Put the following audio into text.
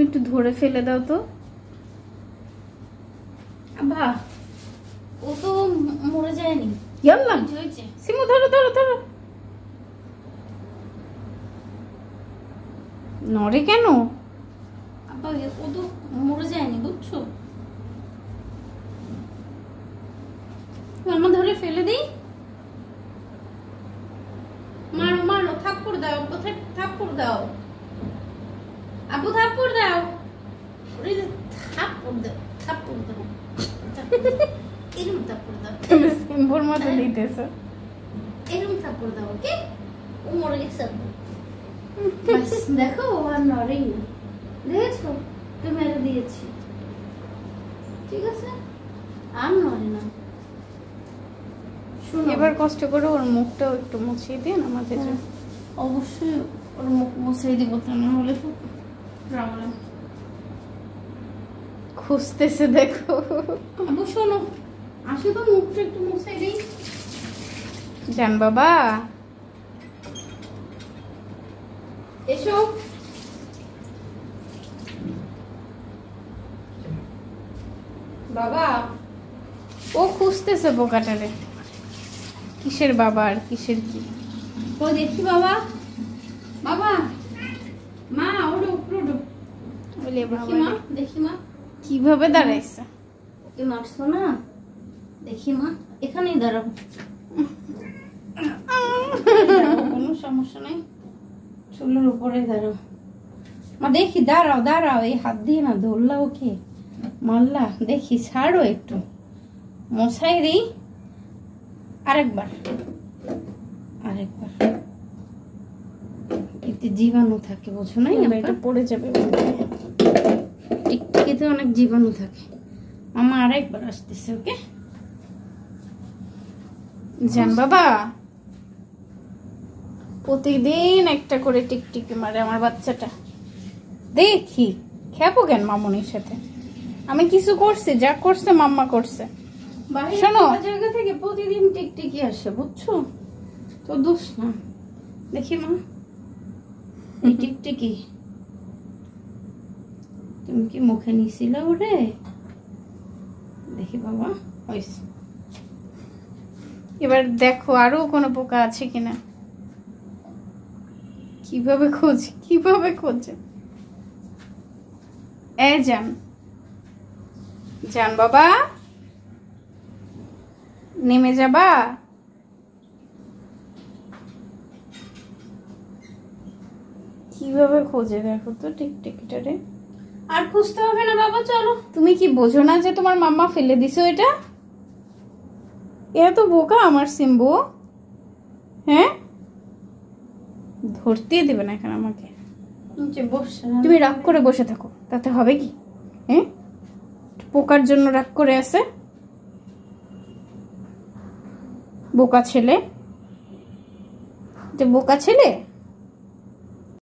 একটু ধরে ফেলে দাও তো। আব্বা ও তো মরে যায়নি। ইয়াল্লা সিমু ধরো ধরো ধরো। নড়ে কেন? আব্বা ও তো মরে যায়নি বুঝছো। মামা ধরে ফেলে দিই। মারো মারো থাপ্পড় দাও কোথায় থাপ্পড় দাও আব্বু থাপ্পড় দাও। ওরে থাপ্পড় দাও থাপ্পড় দাও এরকম থাপ্পড় দাও। তুমি সিম্বুর মতো দিতেছো। এরকম থাপ্পড় দাও ওকে। ও মরে গেছে বাস দেখো ও আর নড়েই না। দেখেছো তো মেরে দিয়েছি ঠিক আছে আর নড়ে না। এবার কষ্ট করে ওর মুখটাও একটু মুছিয়ে দিন আমাদের। অবশ্যই ওর মুখ মুছিয়ে দিব তা না হলে তো প্রবলেম। খুঁজতেছে দেখো। আবু শোনো আসো তো মুখটা একটু মুছিয়ে দিই। জান বাবা এসো। বাবা ও খুঁজতেছে বোকাটারে। কিসের বাবা আর কিসের কি? ও দেখি বাবা বাবা মা ওড়ো ওড়ো। বলে দেখি মা দেখি মা কিভাবে দাঁড়াইছে। ওকে মারছো না দেখি মা এখানেই দাঁড়াবো। কোনো সমস্যা নাই চুলের উপরে দাঁড়াও মা দেখি। দাঁড়াও দাঁড়াও এই হাত দিয়ে না ধরলা ওকে মারলা দেখি ছাড়ো একটু মশাই দিই। আরেকবার আরেকবার এতে জীবাণু থাকে বোঝো না এটা পড়ে যাবে। টিকটিকিতে অনেক জীবাণু থাকে। মামা আরেকবার আসতেছে ওকে। জান বাবা প্রতিদিন একটা করে টিকটিকি মারে আমার বাচ্চাটা। দেখি খেপো কেন মামুনির সাথে? আমি কিছু করছি? যা করছে মাম্মা করছে। শোনো জায়গা থেকে প্রতিদিন টিকটিকি আসে বুঝছো তো দোষ না। দেখি মা এই টিকটিকি তুমি কি মুখে নিছিলে ওরে? দেখি বাবা হয়েছে। এবার দেখো আরো কোনো পোকা আছে কিনা। কিভাবে খোঁজে কিভাবে খোঁজে। এ জান জান বাবা নেমে যাবা? কিভাবে খোঁজে দেখো তো টিকটিকিটারে। আর খুঁজতে হবে না বাবা চলো। তুমি কি বোঝো না যে তোমার মাম্মা ফেলে দিছো এটা? এত বোকা আমার সিম্বু। হ্যাঁ ধরতে দেবে না এখন আমাকে। তুমি রাগ করে বসে থাকো তাতে হবে কি? হ্যাঁ পোকার জন্য রাগ করে আছে বোকা ছেলে। বোকা ছেলে